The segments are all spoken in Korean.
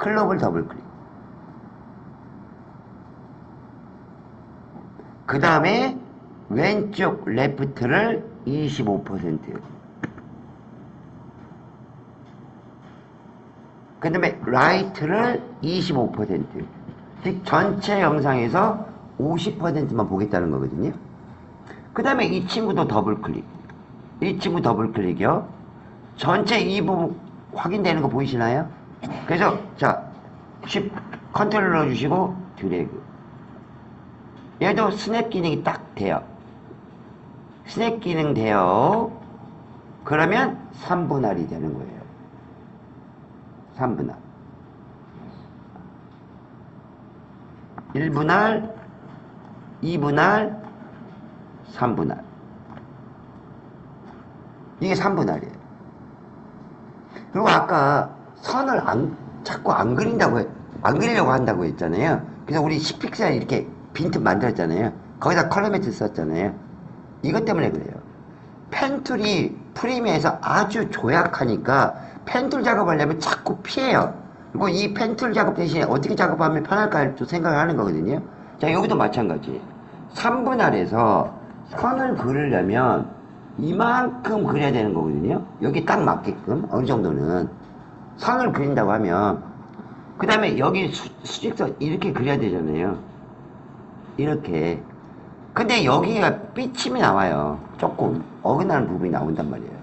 클럽을 더블 클릭. 그 다음에 왼쪽 레프트를 25%. 그 다음에 라이트를 25%. 즉 전체 영상에서 50%만 보겠다는 거거든요. 그 다음에 이 친구도 더블 클릭. 이 친구 더블 클릭이요. 전체 이 부분 확인되는 거 보이시나요? 그래서 자, 컨트롤 눌러주시고 드래그. 얘도 스냅 기능이 딱 돼요. 스냅 기능 돼요. 그러면 3분할이 되는 거예요. 3분할. 1분할, 2분할, 3분할. 이게 3분할이에요. 그리고 아까 선을 자꾸 안 그리려고 한다고 했잖아요. 그래서 우리 10픽셀 이렇게 빈틈 만들었잖아요. 거기다 컬러 매트 썼잖아요. 이것 때문에 그래요. 펜툴이 프리미어에서 아주 조약하니까 펜툴 작업하려면 자꾸 피해요. 그리고 이 펜툴 작업 대신에 어떻게 작업하면 편할까 또 생각을 하는 거거든요. 자, 여기도 마찬가지. 3분할에서 선을 그리려면 이만큼 그려야 되는 거거든요. 여기 딱 맞게끔 어느 정도는 선을 그린다고 하면 그 다음에 여기 수직선 이렇게 그려야 되잖아요. 이렇게. 근데 여기가 삐침이 나와요. 조금 어긋나는 부분이 나온단 말이에요.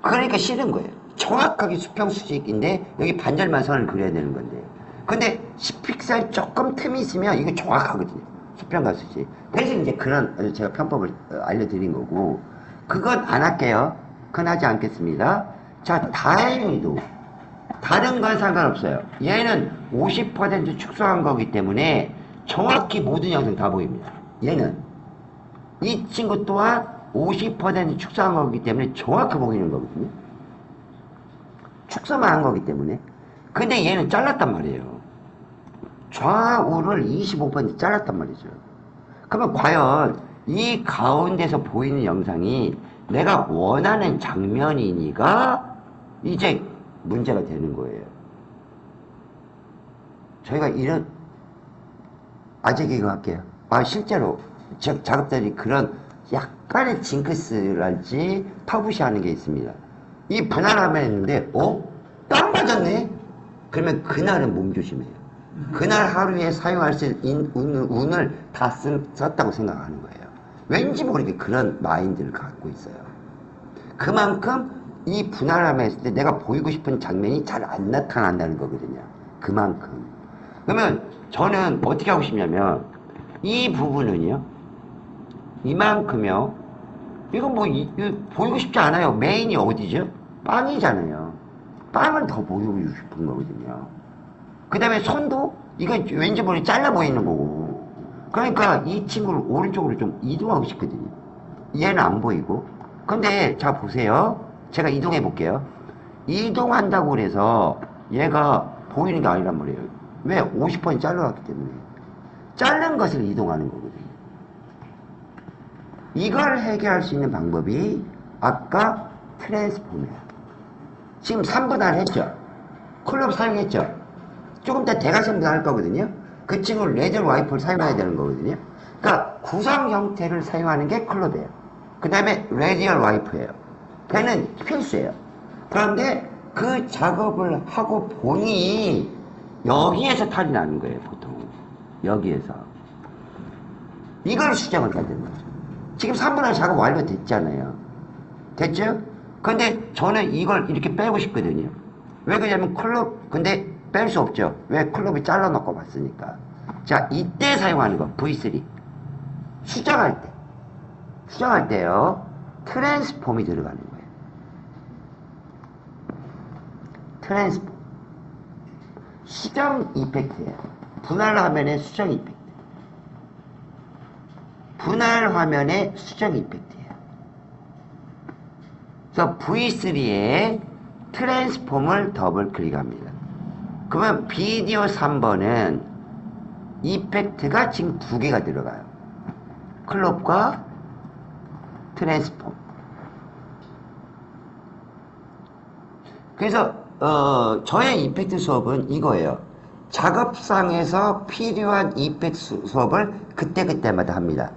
그러니까 싫은 거예요. 정확하게 수평수직인데 여기 반절만 선을 그려야 되는 건데. 근데 10픽셀 조금 틈이 있으면 이거 정확하거든요. 수평과 수직. 그래서 이제 그런 제가 편법을 알려드린 거고, 그건 안 할게요. 그건 하지 않겠습니다. 자, 다행히도 다른 건 상관없어요. 얘는 50% 축소한 거기 때문에 정확히 모든 영상 다 보입니다. 얘는 이 친구 또한 50% 축소한 거기 때문에 정확히 보이는 거거든요. 축소만 한 거기 때문에. 근데 얘는 잘랐단 말이에요. 좌우를 25% 잘랐단 말이죠. 그러면 과연 이 가운데서 보이는 영상이 내가 원하는 장면이니까 이제 문제가 되는 거예요. 저희가 이런 아직 이거 할게요. 실제로 작업자들이 그런 약간의 징크스랄지 파부시하는 게 있습니다. 이 분할하면 했는데 딱 맞았네? 그러면 그날은 몸조심해요. 그날 하루에 사용할 수 있는 운을 다 썼다고 생각하는 거예요. 왠지 모르게 그런 마인드를 갖고 있어요. 그만큼 이 분할함을 했을 때 내가 보이고 싶은 장면이 잘 안 나타난다는 거거든요. 그만큼. 그러면 저는 어떻게 하고 싶냐면 이 부분은요, 이만큼요. 이건 뭐 보이고 싶지 않아요. 메인이 어디죠? 빵이잖아요. 빵을 더 보이고 싶은 거거든요. 그 다음에 손도 이건 왠지 모르게 잘라 보이는 거고. 그러니까 이 친구를 오른쪽으로 좀 이동하고 싶거든요. 얘는 안 보이고. 근데 자 보세요. 제가 이동해 볼게요. 이동한다고 그래서 얘가 보이는 게 아니란 말이에요. 왜? 50% 잘라놨기 때문에. 자른 것을 이동하는 거거든요. 이걸 해결할 수 있는 방법이 아까 트랜스폼이에요. 지금 3분할 했죠? 클럽 사용했죠? 조금 더 대각선도 할 거거든요. 그 친구는 레저 와이프를 사용해야 되는 거거든요. 그러니까 구성 형태를 사용하는 게 클럽이에요. 그 다음에 레디얼 와이프예요. 걔는 필수예요. 그런데 그 작업을 하고 보니 여기에서 탈이 나는 거예요, 보통. 여기에서. 이걸 수정을 해야 되는 거죠. 지금 3분할 작업 완료됐잖아요. 됐죠? 근데 저는 이걸 이렇게 빼고 싶거든요. 왜 그러냐면 클럽, 근데 뺄 수 없죠. 왜? 클럽이 잘라놓고 봤으니까. 자, 이때 사용하는 거, V3. 수정할 때. 수정할 때요, 트랜스폼이 들어가는 거예요. 트랜스폼. 수정 이펙트예요. 분할 화면의 수정 이펙트. 분할 화면의 수정 이펙트예요. 그래서 V3에 트랜스폼을 더블 클릭합니다. 그러면 비디오 3번은 이펙트가 지금 두 개가 들어가요. 클럽과 트랜스폼. 그래서 저의 이펙트 수업은 이거예요. 작업상에서 필요한 이펙트 수업을 그때그때마다 합니다.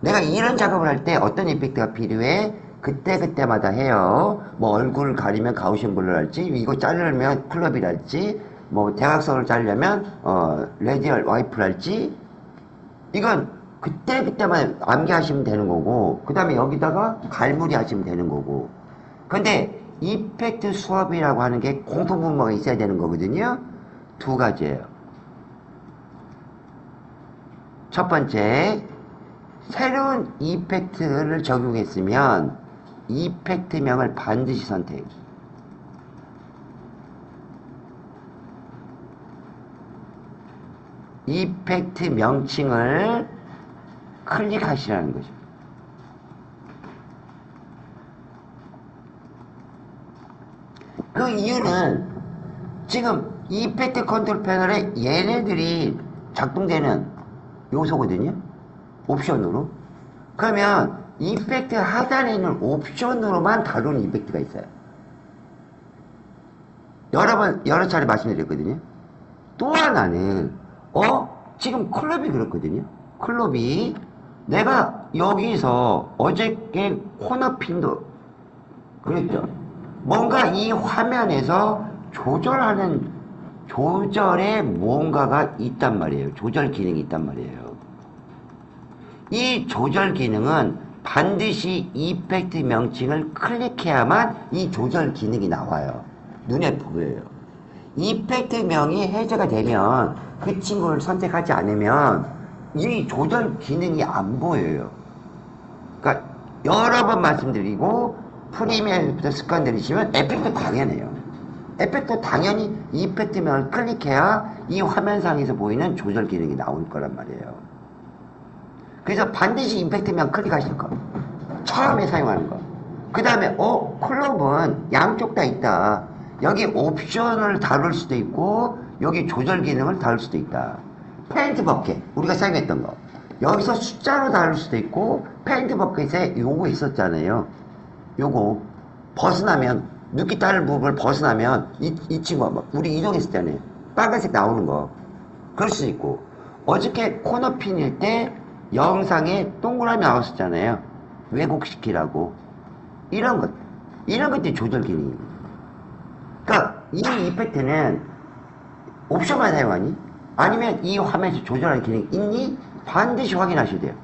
내가 이런 작업을 할 때 어떤 이펙트가 필요해? 그때그때마다 해요. 뭐 얼굴 가리면 가우시언 블러랄지, 이거 자르면 클럽이랄지, 뭐 대각선을 자르려면 레디얼 와이프랄지, 이건 그때그때만 암기하시면 되는 거고, 그 다음에 여기다가 갈무리 하시면 되는 거고. 근데 이펙트 수업이라고 하는 게 공통분모가 있어야 되는 거거든요. 두 가지예요. 첫 번째, 새로운 이펙트를 적용했으면 이펙트명을 반드시 선택. 이펙트 명칭을 클릭하시라는 거죠. 그 이유는 지금 이펙트 컨트롤 패널에 얘네들이 작동되는 요소거든요. 옵션으로. 그러면 이펙트 하단에 있는 옵션으로만 다루는 이펙트가 있어요. 여러 차례 말씀드렸거든요. 또 하나는 지금 클럽이 그렇거든요. 클럽이 내가 여기서 어저께 코너핀도 그랬죠. 뭔가 이 화면에서 조절에 뭔가가 있단 말이에요. 조절 기능이 있단 말이에요. 이 조절 기능은 반드시 이펙트 명칭을 클릭해야만 이 조절 기능이 나와요. 눈에 보여요. 이펙트 명이 해제가 되면 그 친구를 선택하지 않으면 이 조절 기능이 안 보여요. 그러니까 여러 번 말씀드리고 프리미엄부터 습관 들이시면 에펙트 당연해요. 에펙트 당연히 이펙트 명을 클릭해야 이 화면상에서 보이는 조절 기능이 나올 거란 말이에요. 그래서 반드시 임팩트 명 클릭하실 거. 처음에 사용하는 거. 그 다음에 클럽은 양쪽 다 있다. 여기 옵션을 다룰 수도 있고 여기 조절 기능을 다룰 수도 있다. 페인트 버켓 우리가 사용했던 거. 여기서 숫자로 다룰 수도 있고 페인트 버켓에 요거 있었잖아요. 요거 벗어나면 눕기 따를 부분을 벗어나면 이 친구가 우리 이동했을 때는 빨간색 나오는 거 그럴 수도 있고 어저께 코너핀일 때 영상에 동그라미 나왔었잖아요. 왜곡시키라고 이런 것들이 조절 기능입니다. 그러니까 이 이펙트는 옵션만 사용하니 아니면 이 화면에서 조절하는 기능이 있니 반드시 확인하셔야 돼요.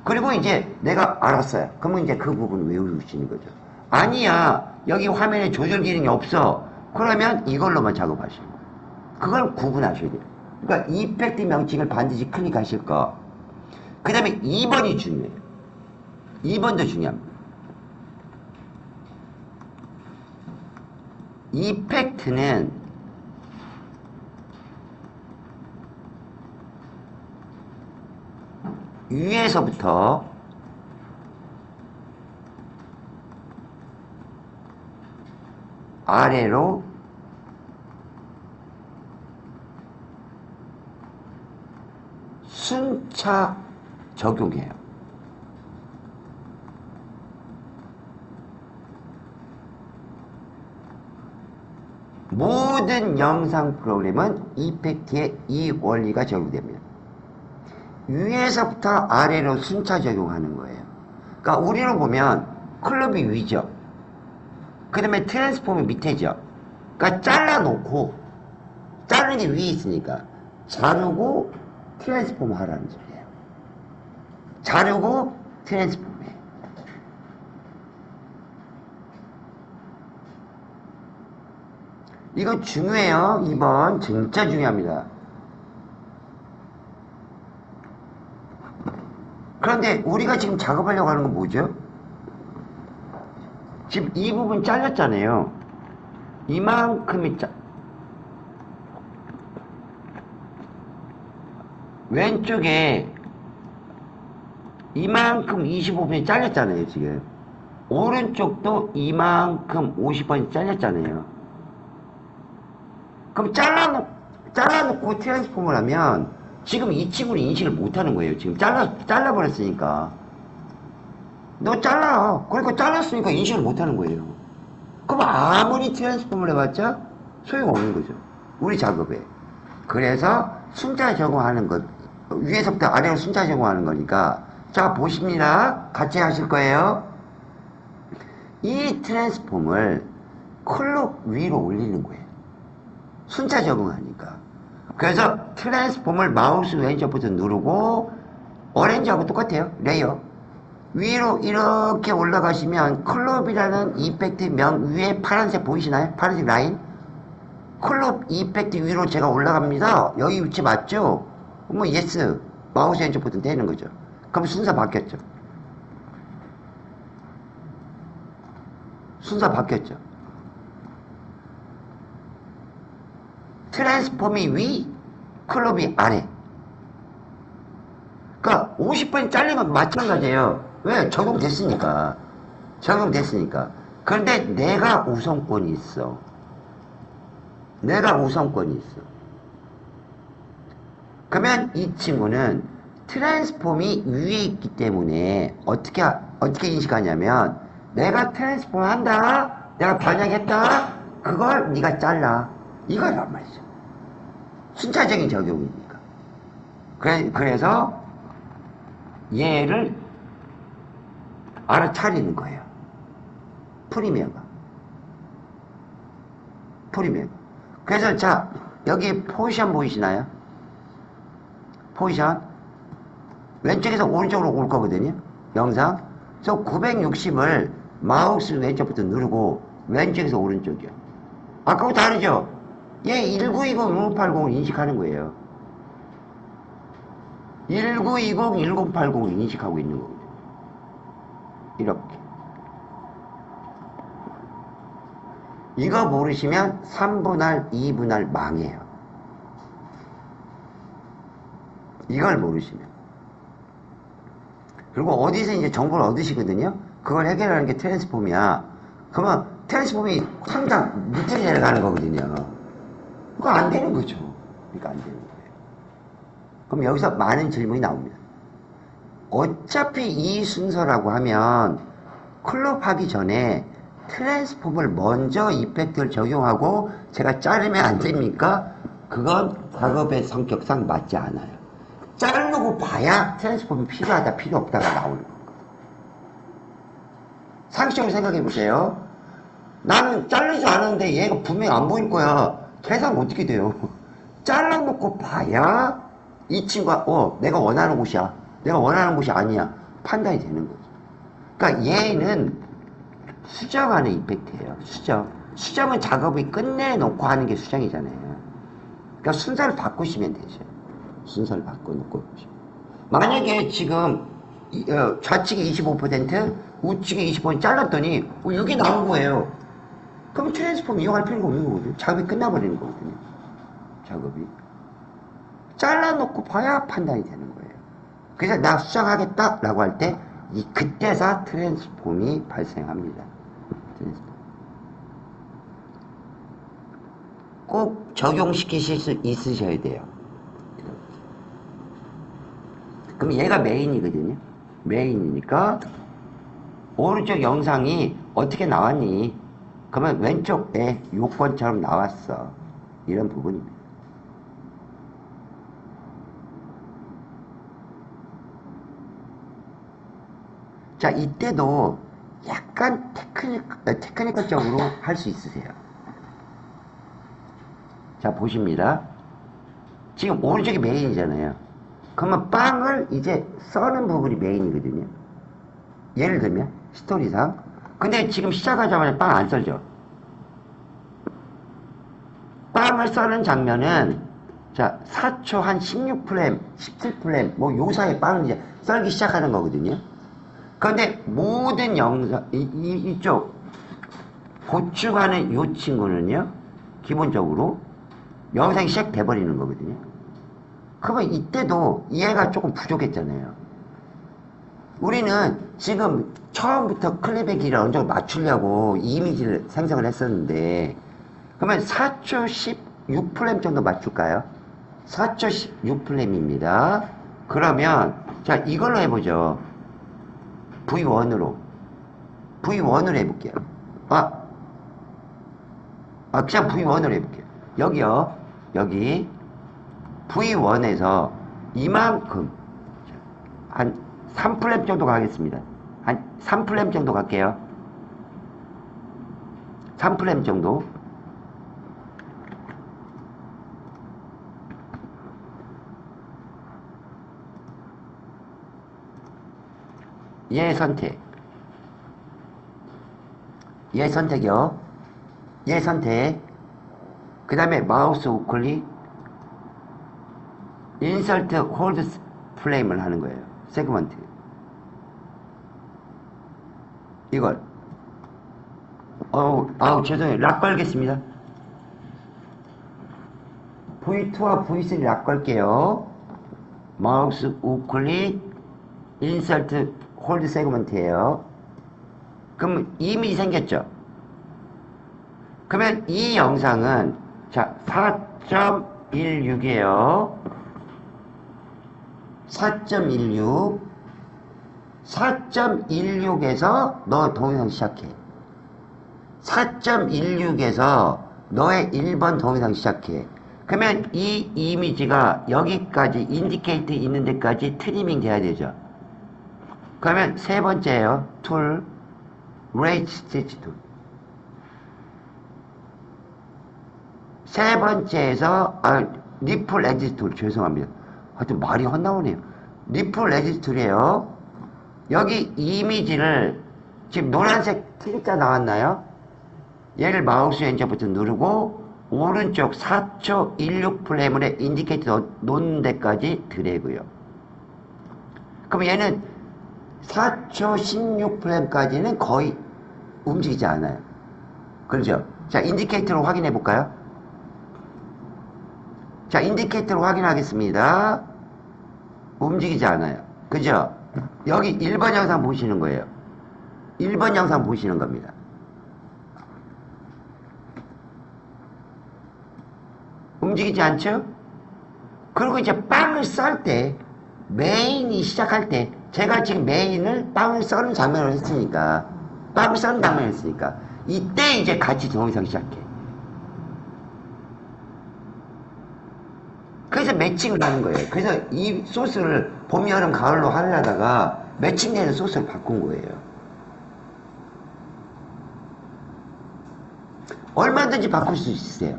그리고 이제 내가 알았어요. 그러면 이제 그 부분을 외우시는 거죠. 아니야 여기 화면에 조절 기능이 없어. 그러면 이걸로만 작업하시는 거예요. 그걸 구분하셔야 돼요. 그러니까 이펙트 명칭을 반드시 클릭하실 거. 그 다음에 2번이 중요해요. 2번도 중요합니다. 이펙트는 위에서부터 아래로 순차 적용해요. 모든 영상 프로그램은 이펙트에 이 원리가 적용됩니다. 위에서부터 아래로 순차 적용하는 거예요. 그러니까 우리로 보면 클럽이 위죠. 그 다음에 트랜스폼이 밑에죠. 그러니까 잘라놓고 자르는 게 위에 있으니까 자르고 트랜스폼 하라는 소리예요. 자르고 트랜스폼 해. 이거 중요해요. 2번 진짜 중요합니다. 그런데 우리가 지금 작업하려고 하는 건 뭐죠? 지금 이 부분 잘렸잖아요. 이만큼이 왼쪽에 이만큼 25분이 잘렸잖아요. 지금 오른쪽도 이만큼 50번이 잘렸잖아요. 그럼 잘라놓고 트랜스폼을 하면 지금 이 친구는 인식을 못하는 거예요. 지금 잘라버렸으니까. 너 잘라. 그러니까 잘랐으니까 인식을 못하는 거예요. 그럼 아무리 트랜스폼을 해봤자 소용없는 거죠. 우리 작업에. 그래서 순자 적용하는 것, 위에서부터 아래로 순자 적용하는 거니까, 자, 보십니다. 같이 하실 거예요. 이 트랜스폼을 클럽 위로 올리는 거예요. 순자 적용하니까. 그래서 트랜스폼을 마우스 왼쪽 버튼 누르고, 오렌지하고 똑같아요. 레이어. 위로 이렇게 올라가시면 클럽이라는 이펙트 명 위에 파란색 보이시나요? 파란색 라인. 클럽 이펙트 위로 제가 올라갑니다. 여기 위치 맞죠? 뭐 예스. 마우스 왼쪽 버튼 되는 거죠. 그럼 순서 바뀌었죠. 순서 바뀌었죠. 트랜스폼이 위, 클럽이 아래. 그러니까 50번이 잘린 건 마찬가지예요. 왜? 적용됐으니까. 적용됐으니까. 그런데 내가 우선권이 있어. 내가 우선권이 있어. 그러면 이 친구는 트랜스폼이 위에 있기 때문에 어떻게 인식하냐면 내가 트랜스폼 한다. 내가 번역했다. 그걸 네가 잘라. 이거란 말이죠. 순차적인 적용이니까. 그래서 얘를 알아차리는 거예요. 프리미어가. 그래서 자, 여기 포지션 보이시나요? 포지션. 왼쪽에서 오른쪽으로 올 거거든요. 영상. 저 960을 마우스 왼쪽부터 누르고 왼쪽에서 오른쪽이요. 아까하고 다르죠? 얘 1920, 1080을 인식하는 거예요. 1920, 1080을 인식하고 있는 거거든요. 이렇게. 이거 모르시면 3분할, 2분할 망해요. 이걸 모르시면. 그리고 어디서 이제 정보를 얻으시거든요? 그걸 해결하는 게 트랜스폼이야. 그러면 트랜스폼이 상당 밑으로 내려가는 거거든요. 그거 안 되는 거죠. 그러니까 안 되는 거예요. 그럼 여기서 많은 질문이 나옵니다. 어차피 이 순서라고 하면 클럽 하기 전에 트랜스폼을 먼저 이펙트를 적용하고 제가 자르면 안 됩니까? 그건 작업의 성격상 맞지 않아요. 자르고 봐야 트랜스폼이 필요하다 필요 없다가 나오는 거예요. 상식적으로 생각해 보세요. 나는 자르지 않았는데 얘가 분명히 안 보일 거야. 계산 어떻게 돼요? 잘라놓고 봐야 이 친구가 내가 원하는 곳이야. 내가 원하는 곳이 아니야. 판단이 되는 거죠. 그러니까 얘는 수정하는 이펙트예요. 수정은 작업이 끝내놓고 하는 게 수정이잖아요. 그러니까 순서를 바꾸시면 되죠. 순서를 바꿔놓고. 만약에 지금 좌측에 25%, 우측에 20% 잘랐더니 여기 나온 거예요. 그럼 트랜스폼 이용할 필요가 없는 거거든요. 작업이 끝나버리는 거거든요. 작업이. 잘라놓고 봐야 판단이 되는 거예요. 그래서 나 수정하겠다 라고 할 때 그때서 트랜스폼이 발생합니다. 트랜스폼. 꼭 적용시키실 수 있으셔야 돼요. 그럼 얘가 메인이거든요. 메인이니까 오른쪽 영상이 어떻게 나왔니? 그러면 왼쪽에 요건처럼 나왔어. 이런 부분입니다. 자, 이때도 약간 테크니컬적으로 할 수 있으세요. 자, 보십니다. 지금 오른쪽이 메인이잖아요. 그러면 빵을 이제 써는 부분이 메인이거든요. 예를 들면 스토리상. 근데 지금 시작하자마자 빵 안 썰죠. 빵을 써는 장면은 자 4초 한 16프레임, 17프레임 뭐 요 사이에 빵을 이제 썰기 시작하는 거거든요. 그런데 모든 영상 이쪽 보충하는 요 친구는요 기본적으로 영상이 시작돼 버리는 거거든요. 그러면 이때도 얘가 조금 부족했잖아요. 우리는 지금 처음부터 클립의 길이를 어느 정도 맞추려고 이미지를 생성을 했었는데 그러면 4초 16프레임 정도 맞출까요? 4초 16프레임입니다. 그러면 자 이걸로 해보죠. V1으로 해볼게요. 그냥 V1으로 해볼게요. 여기요. 여기 V1에서 이만큼 한 3프레임 정도 가겠습니다. 한 3프레임 정도 갈게요. 3프레임 정도. 얘 선택. 얘 선택이요. 얘 선택. 그 다음에 마우스 우클릭. 인설트 홀드 프레임을 하는 거예요. 세그먼트. 이걸. 죄송해요. 락 걸겠습니다. V2와 V3 락 걸게요. 마우스 우클릭. 인설트 홀드 세그먼트예요. 그럼 이미지 생겼죠? 그러면 이 영상은 자 4.16이에요. 4.16 4.16에서 너 동영상 시작해. 4.16에서 너의 1번 동영상 시작해. 그러면 이 이미지가 여기까지 인디케이트 있는 데까지 트리밍 돼야 되죠. 그러면 세 번째예요. 툴 레이트 스티치 툴. 세 번째에서 리플 에디트 툴. 죄송합니다. 하여튼 말이 헛나오네요. 리플 에디트 툴이에요. 여기 이미지를 지금 노란색 트릭자 나왔나요? 얘를 마우스 엔터 버튼 누르고 오른쪽 4초 16프레임에 인디케이터 놓는 데까지 드래그요. 그럼 얘는 4초 16프레임까지는 거의 움직이지 않아요. 그렇죠? 자, 인디케이터로 확인해 볼까요? 자, 인디케이터로 확인하겠습니다. 움직이지 않아요. 그죠? 여기 1번 영상 보시는 거예요. 1번 영상 보시는 겁니다. 움직이지 않죠? 그리고 이제 빵을 썰 때, 메인이 시작할 때, 제가 지금 메인을 빵을 썰는 장면을 했으니까, 빵을 썰는 장면을 했으니까, 이때 이제 같이 동영상 시작해. 그래서 매칭을 하는 거예요. 그래서 이 소스를 봄, 여름, 가을로 하려다가 매칭되는 소스를 바꾼 거예요. 얼마든지 바꿀 수 있어요.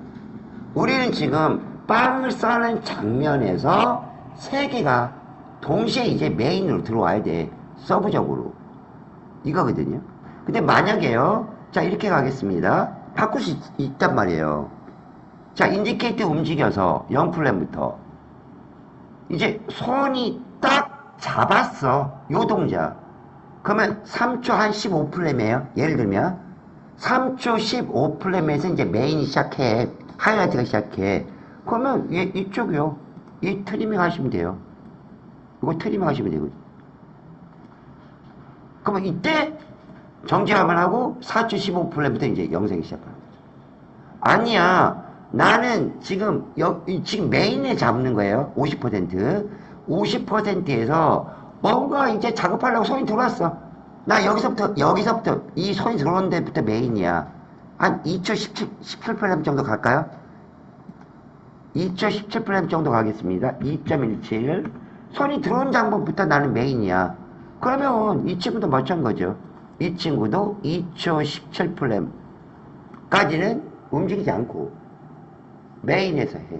우리는 지금 빵을 싸는 장면에서 세 개가 동시에 이제 메인으로 들어와야 돼. 서브적으로. 이거거든요. 근데 만약에요. 자, 이렇게 가겠습니다. 바꿀 수 있단 말이에요. 자, 인디케이터 움직여서 0프레임부터 이제 손이 딱 잡았어. 요 동작. 그러면 3초 한 15프레임이에요. 예를 들면 3초 15프레임에서 이제 메인이 시작해. 하이라이트가 시작해. 그러면 얘 이쪽이요. 이 트리밍 하시면 돼요. 이거 트리밍 하시면 되거든요. 그러면 이때 정지화면 하고 4초 15프레임부터 이제 영상이 시작하는 거죠. 아니야. 나는 지금 지금 메인에 잡는 거예요. 50%. 50%에서 뭔가 이제 작업하려고 손이 들어왔어. 나 여기서부터 이 손이 들어오는 데부터 메인이야. 한 2초 17프레임 정도 갈까요? 2초 17프레임 정도 가겠습니다. 2.17. 손이 들어온 장면부터 나는 메인이야. 그러면 이 친구도 마찬가지죠. 이 친구도 2초 17프레임까지는 움직이지 않고 메인에서 해.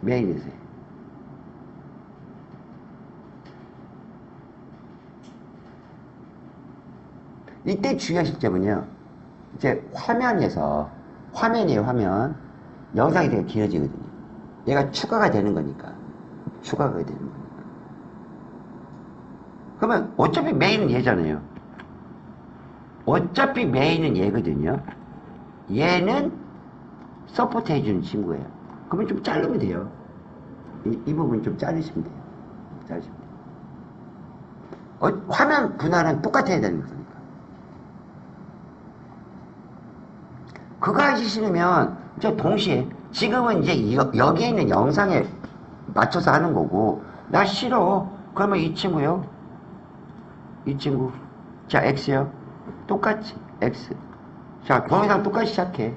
메인에서 해. 이때 주의하실 점은요. 이제 화면이에요, 화면. 영상이 되게 길어지거든요. 얘가 추가가 되는 거니까. 추가가 되는 거니까. 그러면 어차피 메인은 얘잖아요. 어차피 메인은 얘거든요. 얘는 서포트 해주는 친구예요. 그러면 좀 자르면 돼요. 이 부분 좀 자르시면 돼요. 자르시면 돼요. 화면 분할은 똑같아야 되는 거니까. 그거 하기 싫으면 저 동시에 지금은 이제 여기에 있는 영상에 맞춰서 하는 거고 나 싫어. 그러면 이 친구요. 이 친구. 자, X요. 똑같이 X. 자, 동영상 똑같이 시작해.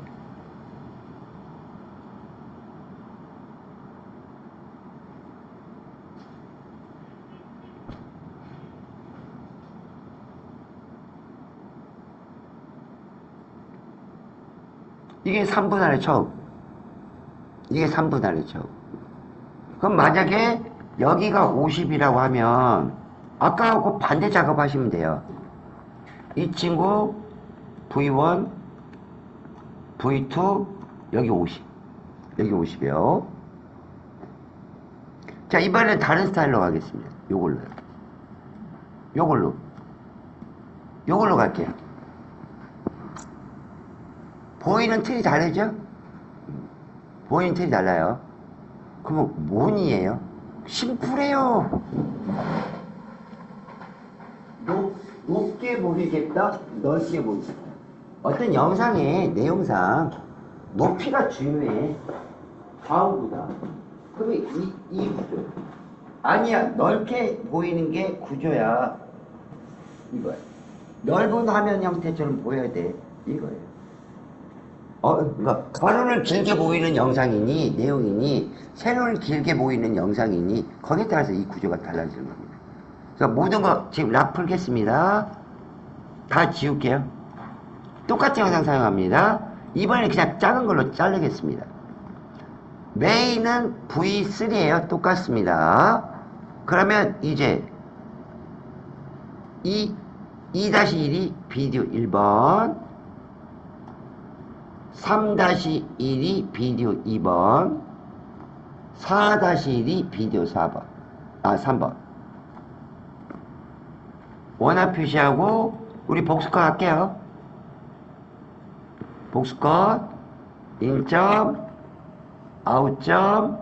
이게 3분할의 처음. 이게 3분할의 처음. 그럼 만약에 여기가 50이라고 하면 아까하고 반대 작업하시면 돼요. 이 친구 V1, V2, 여기 50. 여기 50이요. 자, 이번엔 다른 스타일로 가겠습니다. 요걸로요. 요걸로 갈게요. 보이는 틀이 다르죠? 보이는 틀이 달라요. 그러면 뭔이에요? 심플해요. 높게 보이겠다, 넓게 보이겠다. 어떤 영상의 내용상 높이가 중요해. 좌우보다. 그러면 이 구조. 아니야, 넓게 보이는 게 구조야. 이거야. 넓은 화면 형태처럼 보여야 돼. 이거예요. 그러니까 괄호를 길게 보이는 영상이니 내용이니 세로를 길게 보이는 영상이니 거기에 따라서 이 구조가 달라지는 겁니다. 그래서 모든 거 지금 락 풀겠습니다. 다 지울게요. 똑같은 영상 사용합니다. 이번에는 그냥 작은 걸로 자르겠습니다. 메인은 V3예요. 똑같습니다. 그러면 이제 2-1이 비디오 1번, 3-1이 비디오 2번, 4-1이 비디오 3번. 원화 표시하고 우리 복수컷 할게요. 복수컷, 인점, 아웃점,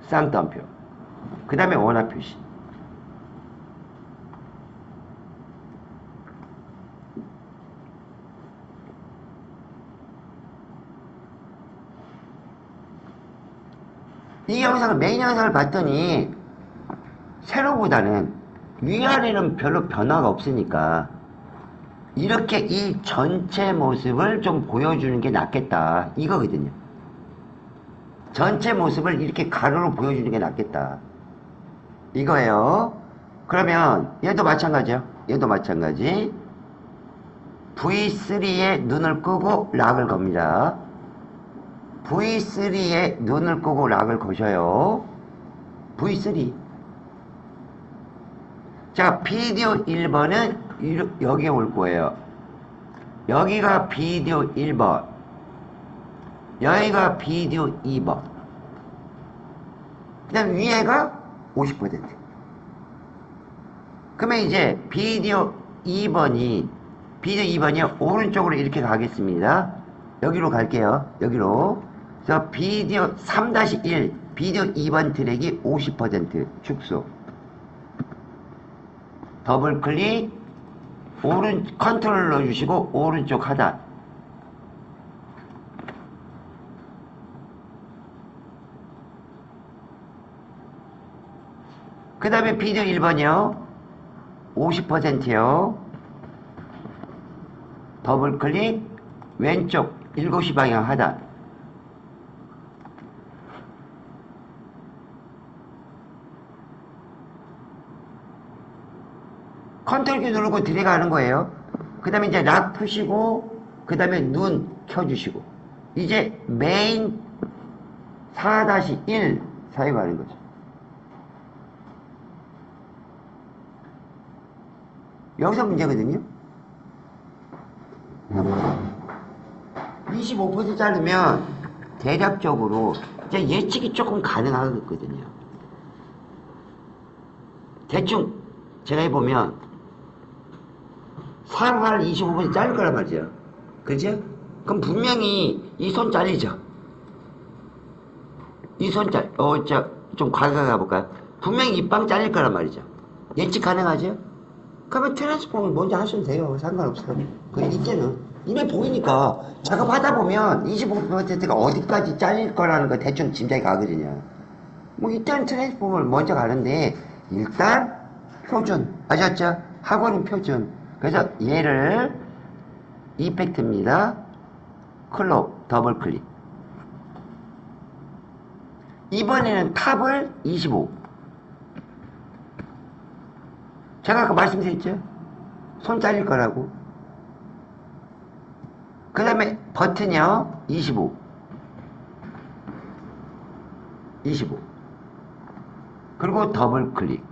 쌍따옴표. 그 다음에 원화 표시. 이 영상을, 메인 영상을 봤더니 세로보다는 위아래는 별로 변화가 없으니까 이렇게 이 전체 모습을 좀 보여주는 게 낫겠다 이거거든요. 전체 모습을 이렇게 가로로 보여주는 게 낫겠다 이거예요. 그러면 얘도 마찬가지요. 얘도 마찬가지. V3에 눈을 끄고 락을 겁니다. V3에 눈을 끄고 락을 거셔요. V3. 자, 비디오 1번은 여기에 올 거예요. 여기가 비디오 1번. 여기가 비디오 2번. 그 다음 위에가 50%. 그러면 이제 비디오 2번이 오른쪽으로 이렇게 가겠습니다. 여기로 갈게요. 여기로. 그래서 비디오 3-1, 비디오 2번 트랙이 50% 축소. 더블 클릭, 컨트롤 넣어주시고, 오른쪽 하단. 그 다음에 비디오 1번이요. 50%요. 더블 클릭, 왼쪽 7시 방향 하단. 컨트롤 키 누르고 들어가는 거예요. 그 다음에 이제 락 푸시고, 그 다음에 눈 켜주시고. 이제 메인 4-1 사용하는 거죠. 여기서 문제거든요. 25% 자르면 대략적으로 이제 예측이 조금 가능하거든요. 대충 제가 해보면 4할 25% 자를 거란 말이죠. 그죠? 그럼 분명히 이 손 잘리죠. 이 손 좀 과거가 가볼까요? 분명히 이 빵 잘릴 거란 말이죠. 예측 가능하죠? 그러면 트랜스폼을 먼저 하셔도 돼요. 상관없어요. 이때는 이미 보이니까 작업하다 보면 25%가 어디까지 잘릴 거라는 거 대충 짐작이 가거든요. 뭐 이때는 트랜스폼을 먼저 가는데 일단 표준 아셨죠? 학원은 표준. 그래서 얘를 이펙트입니다. 클럽 더블 클릭. 이번에는 탑을 25. 제가 아까 말씀드렸죠? 손 잘릴 거라고. 그 다음에 버튼이요. 25. 25. 그리고 더블 클릭.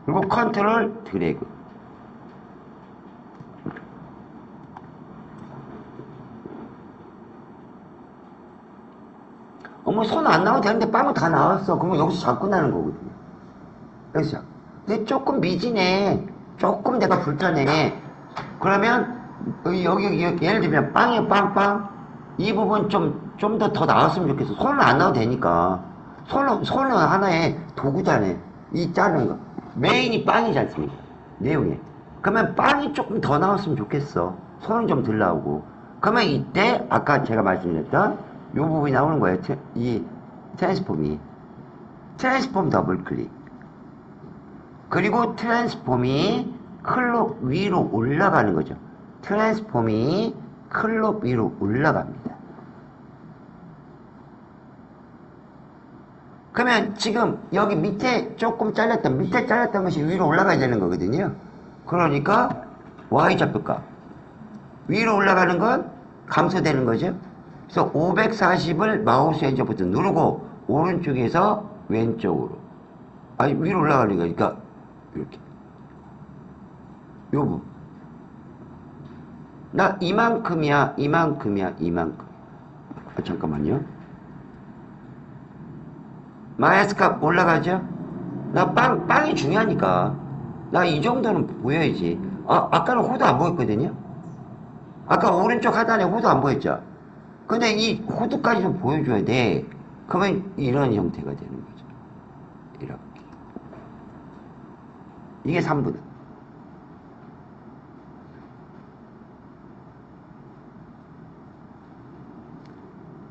그리고 컨트롤 드래그. 어머, 손 안 나와도 되는데 빵은 다 나왔어. 그러면 여기서 잘 끝나는 거거든요. 여기서. 근데 조금 미지네. 조금 내가 불편해. 그러면 여기 예를 들면 빵이에요. 빵. 이 부분 좀 더 나왔으면 좋겠어. 손은 안 나와도 되니까. 손은 하나의 도구잖아요. 이 자르는 거. 메인이 빵이지 않습니까? 내용에. 그러면 빵이 조금 더 나왔으면 좋겠어. 손은 좀 덜 나오고. 그러면 이때 아까 제가 말씀드렸던 이 부분이 나오는 거예요. 이 트랜스폼이. 트랜스폼 더블 클릭. 그리고 트랜스폼이 클럽 위로 올라가는 거죠. 트랜스폼이 클럽 위로 올라갑니다. 그러면 지금 여기 밑에 조금 밑에 잘렸던 것이 위로 올라가야 되는 거거든요. 그러니까 Y좌표값. 위로 올라가는 건 감소되는 거죠. 그래서 540을 마우스 엔터 버튼 누르고 오른쪽에서 왼쪽으로. 아니, 위로 올라가는 거니까 이렇게. 요 부분. 나 이만큼이야. 잠깐만요. 마이너스 값 올라가죠? 나 빵이 중요하니까. 나 이 정도는 보여야지. 아까는 호도 안 보였거든요? 아까 오른쪽 하단에 호도 안 보였죠? 근데 이 호도까지 좀 보여줘야 돼. 그러면 이런 형태가 되는 거죠. 이렇게. 이게 3분.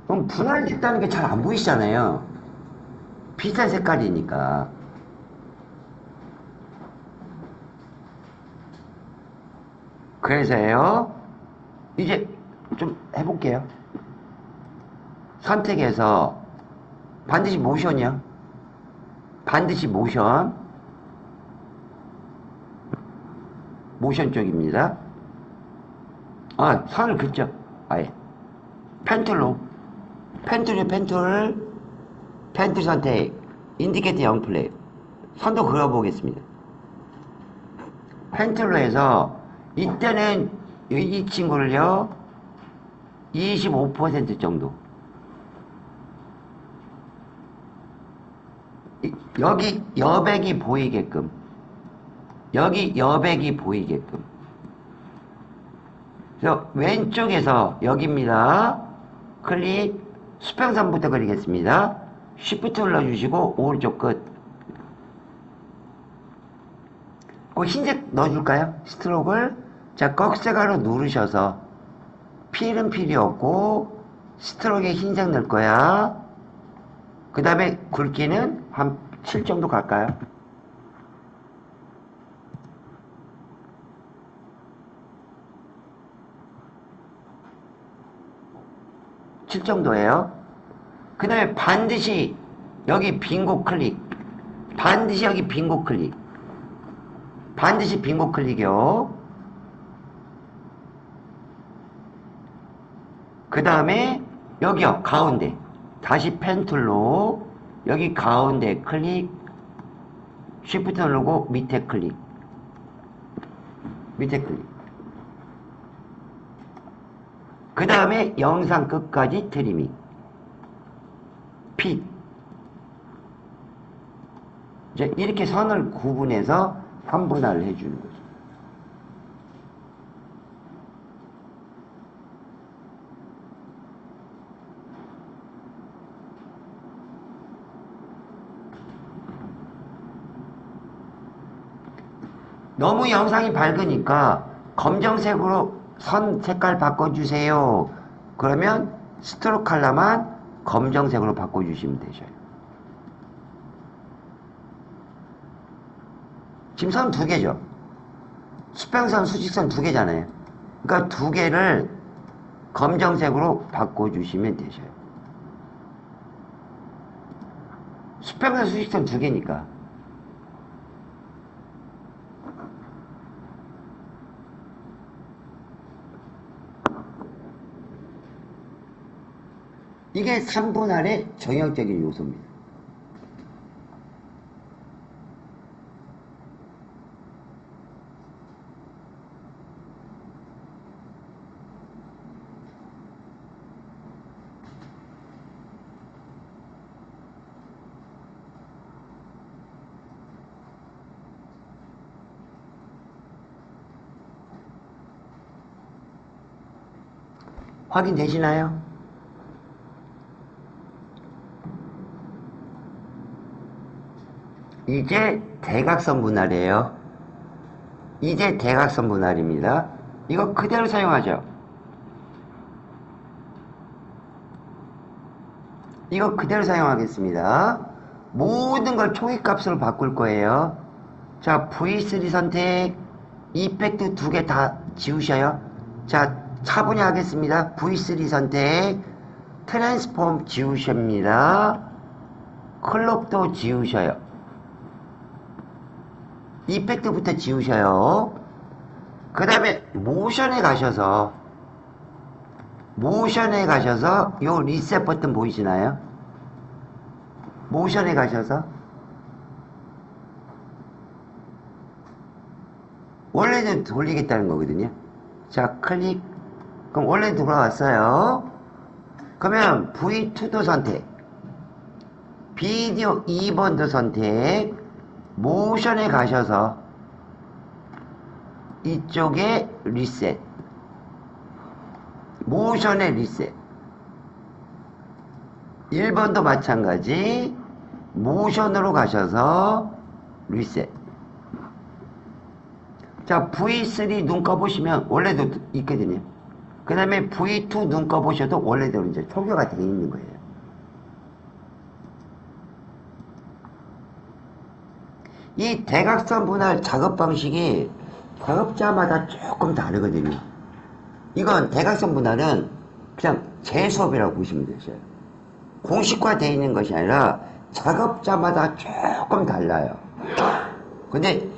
그럼 분할을 했다는 게 잘 안 보이시잖아요. 비슷한 색깔이니까. 그래서요. 이제 좀 해볼게요. 선택해서 반드시 모션이요. 반드시 모션 쪽입니다. 선을 긋죠. 아예 펜툴로 펜툴 선택 인디케이터 0 플레이 선도 그려보겠습니다. 펜툴로 해서 이때는 이 친구를요 25% 정도 여기 여백이 보이게끔 그래서 왼쪽에서 여기입니다. 클릭 수평선부터 그리겠습니다. Shift 눌러주시고 오른쪽 끝. 흰색 넣어줄까요? 스트로크를 자 꺽쇠가루 누르셔서 필은 필요 없고 스트로크에 흰색 넣을 거야. 그 다음에 굵기는 한 7 정도 갈까요? 정도예요. 그 다음에 반드시 여기 빈곳 클릭. 반드시 여기 빈곳 클릭이요. 그 다음에 여기요 가운데 다시 펜툴로 여기 가운데 클릭 Shift 누르고 밑에 클릭 그 다음에 영상 끝까지 트리밍 핏 이제 이렇게 선을 구분해서 한분할을 해주는 거죠. 너무 영상이 밝으니까 검정색으로 선 색깔 바꿔주세요. 그러면 스트로크 컬러만 검정색으로 바꿔주시면 되죠. 지금 선 2개죠. 수평선, 수직선 2개잖아요. 그러니까 2개를 검정색으로 바꿔주시면 되죠. 수평선, 수직선 2개니까. 이게 3분할의 정형적인 요소입니다. 확인되시나요? 이제 대각선 분할이에요. 이제 대각선 분할입니다. 이거 그대로 사용하죠. 이거 그대로 사용하겠습니다. 모든 걸 초기값으로 바꿀 거예요. 자, V3 선택, 이펙트 두 개 다 지우셔요. 자, 차분히 하겠습니다. V3 선택, 트랜스폼 지우십니다. 클럽도 지우셔요. 이펙트부터 지우셔요. 그 다음에 모션에 가셔서 요 리셋 버튼 보이시나요? 모션에 가셔서 원래는 돌리겠다는 거거든요. 자, 클릭. 그럼 원래 돌아왔어요. 그러면 V2도 선택, 비디오 2번도 선택, 모션에 가셔서 이쪽에 리셋, 모션에 리셋, 1번도 마찬가지 모션으로 가셔서 리셋. 자, V3 눈 꺼보시면 원래도 있거든요. 그 다음에 V2 눈 꺼보셔도 원래대로 이제 초기화가 되어 있는 거예요. 이 대각선 분할 작업 방식이 작업자마다 조금 다르거든요. 이건 대각선 분할은 그냥 제 수업이라고 보시면 되셔요. 공식화 되어 있는 것이 아니라 작업자마다 조금 달라요. 근데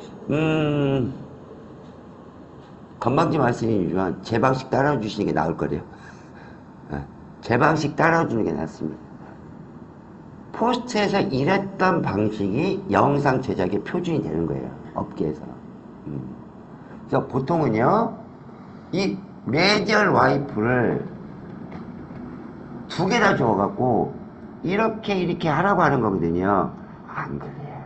건방지 말씀이지만 제 방식 따라와 주시는 게 나을 거래요. 제 방식 따라와 주는 게 낫습니다. 포스트에서 일했던 방식이 영상 제작의 표준이 되는 거예요. 업계에서. 그래서 보통은요, 이 레디얼 와이프를 두 개 다 줘갖고 이렇게 하라고 하는 거거든요. 안 그래요.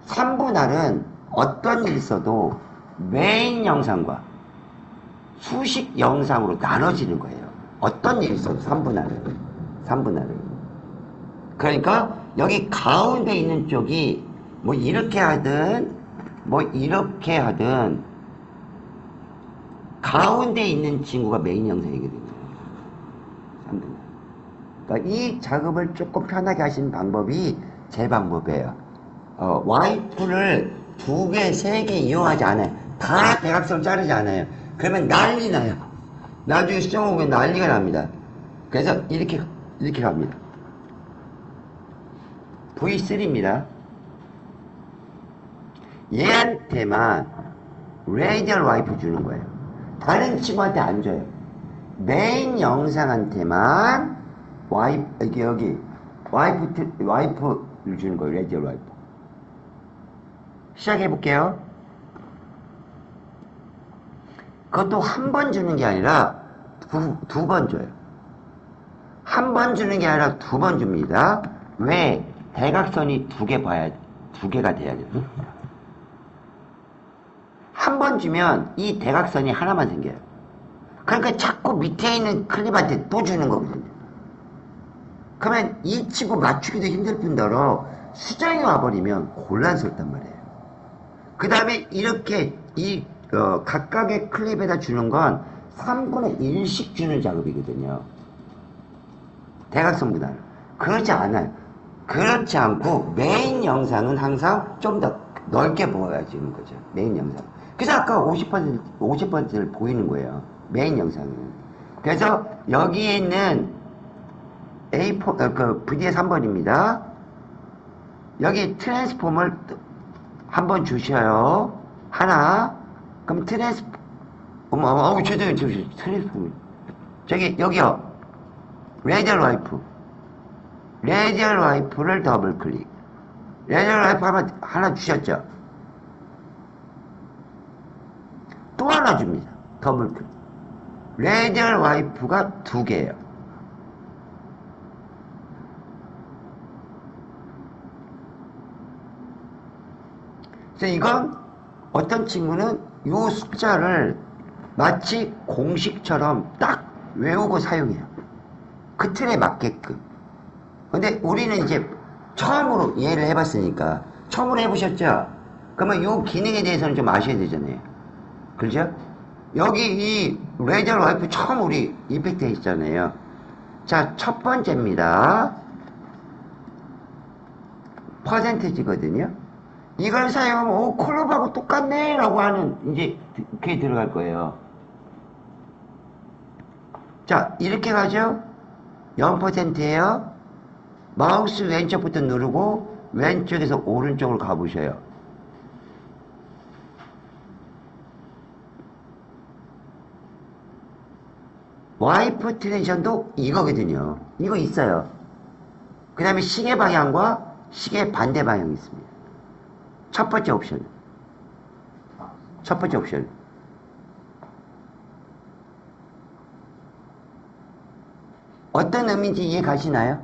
3분할은 어떤 일이 있어도 메인 영상과 수식 영상으로 나눠지는 거예요. 어떤 일이 있어도 3분할은. 그러니까 여기 가운데 있는 쪽이 뭐 이렇게 하든 뭐 이렇게 하든 가운데 있는 친구가 메인 영상이거든요. 3분할. 그러니까 이 작업을 조금 편하게 하시는 방법이 제 방법이에요. 와이프를 2개, 3개 이용하지 않아요. 다 대각선 자르지 않아요. 그러면 난리 나요. 나중에 시험 오면 난리가 납니다. 그래서 이렇게 갑니다. V3입니다. 얘한테만 레디얼 와이프 주는 거예요. 다른 친구한테 안 줘요. 메인 영상한테만 여기 와이프를 주는 거예요. 레디얼 와이프. 시작해 볼게요. 그것도 한 번 주는 게 아니라 두 번 줘요. 한 번 주는 게 아니라 2번 줍니다. 왜? 대각선이 2개가 돼야 돼요. 한 번 주면 이 대각선이 하나만 생겨요. 그러니까 자꾸 밑에 있는 클립한테 또 주는 거거든요. 그러면 이 친구 맞추기도 힘들 뿐더러 수정이 와버리면 곤란스럽단 말이에요. 그 다음에 이렇게 각각의 클립에다 주는 건 3분의 1씩 주는 작업이거든요. 대각선 분할. 그렇지 않아요. 그렇지 않고 메인 영상은 항상 좀 더 넓게 보여지는 거죠. 메인 영상. 그래서 아까 50%를 보이는 거예요. 메인 영상은. 그래서 여기에 있는 A4, VD의 3번입니다. 여기 트랜스폼을 한번 주셔요. 하나. 그럼 트랜스폼. 트랜스폼. 여기요. 레디얼 와이프. 레디얼 와이프를 더블 클릭. 레디얼 와이프 하나 주셨죠? 또 하나 줍니다. 더블 클릭. 레디얼 와이프가 2개예요. 그래서 이건 어떤 친구는 이 숫자를 마치 공식처럼 딱 외우고 사용해요. 그 틀에 맞게끔. 근데 우리는 이제 처음으로 이해를 해봤으니까, 처음으로 해보셨죠? 그러면 이 기능에 대해서는 좀 아셔야 되잖아요. 그죠? 여기 이 레디얼 와이프 처음 우리 임팩트 했잖아요. 자, 첫 번째입니다. 퍼센티지거든요. 이걸 사용하면 오, 콜업하고 똑같네 라고 하는 이제 그게 들어갈 거예요. 자, 이렇게 가죠. 0%예요. 마우스 왼쪽 버튼 누르고 왼쪽에서 오른쪽으로 가보셔요. 와이프 트랜지션도 이거거든요. 이거 있어요. 그 다음에 시계 방향과 시계 반대 방향이 있습니다. 첫 번째 옵션. 첫 번째 옵션. 어떤 의미인지 이해 가시나요?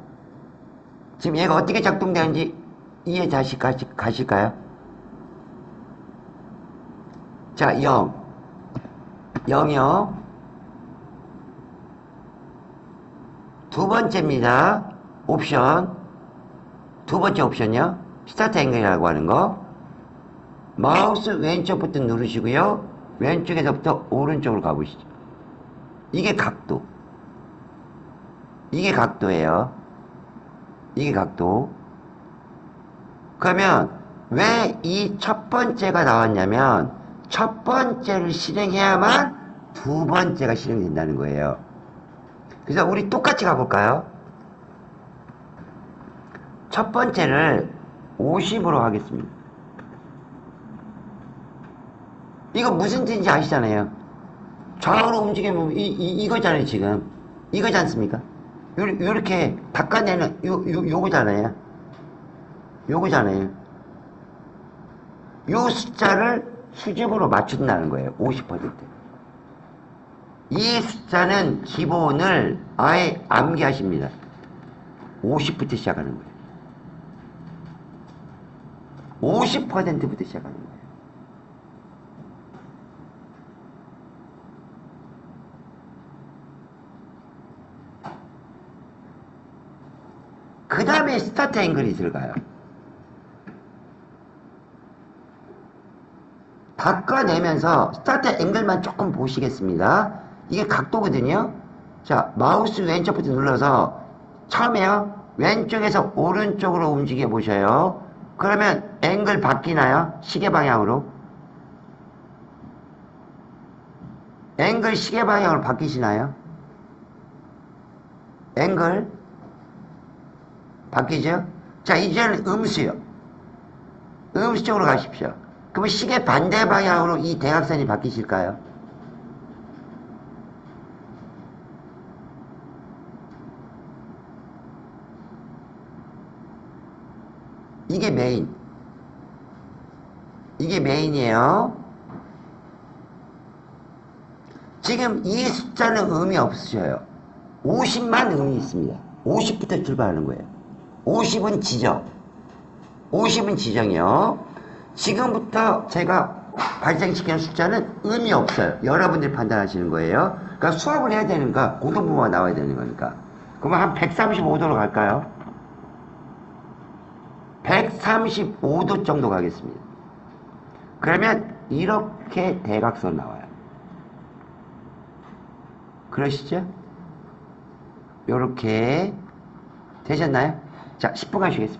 지금 얘가 어떻게 작동되는지 이해 다시 가실까요? 자, 0. 0이요. 두 번째입니다. 옵션. 두 번째 옵션이요. 스타트 앵글이라고 하는 거. 마우스 왼쪽 버튼 누르시고요. 왼쪽에서부터 오른쪽으로 가보시죠. 이게 각도. 이게 각도예요. 이게 각도. 그러면 왜 이 첫 번째가 나왔냐면 첫 번째를 실행해야만 두 번째가 실행된다는 거예요. 그래서 우리 똑같이 가볼까요? 첫 번째를 50으로 하겠습니다. 이거 무슨 뜻인지 아시잖아요. 좌우로 움직이면 이거잖아요. 지금 이거지 않습니까? 요렇게 닦아내는 요거잖아요. 요거잖아요. 요 숫자를 수직으로 맞춘다는 거예요. 50%. 이 숫자는 기본을 아예 암기하십니다. 50부터 시작하는 거예요. 50%부터 시작하는 거예요. 그 다음에 스타트 앵글이 들어가요. 닦아내면서 스타트 앵글만 조금 보시겠습니다. 이게 각도거든요. 자, 마우스 왼쪽 버튼 눌러서 처음에요. 왼쪽에서 오른쪽으로 움직여 보셔요. 그러면 앵글 바뀌나요? 시계 방향으로. 앵글 시계 방향으로 바뀌시나요? 앵글 바뀌죠? 자, 이제는 음수요. 음수 쪽으로 가십시오. 그러면 시계 반대 방향으로 이 대각선이 바뀌실까요? 이게 메인. 이게 메인이에요. 지금 이 숫자는 의미 없으셔요. 50만 의미 있습니다. 50부터 출발하는 거예요. 50은 지정. 50은 지정이요. 지금부터 제가 발생시키는 숫자는 의미 없어요. 여러분들이 판단하시는 거예요. 그러니까 수업을 해야 되니까 고등부가 나와야 되는 거니까. 그러면 한 135도로 갈까요? 135도 정도 가겠습니다. 그러면 이렇게 대각선 나와요. 그러시죠? 요렇게 되셨나요? 자, 10분간 쉬겠습니다.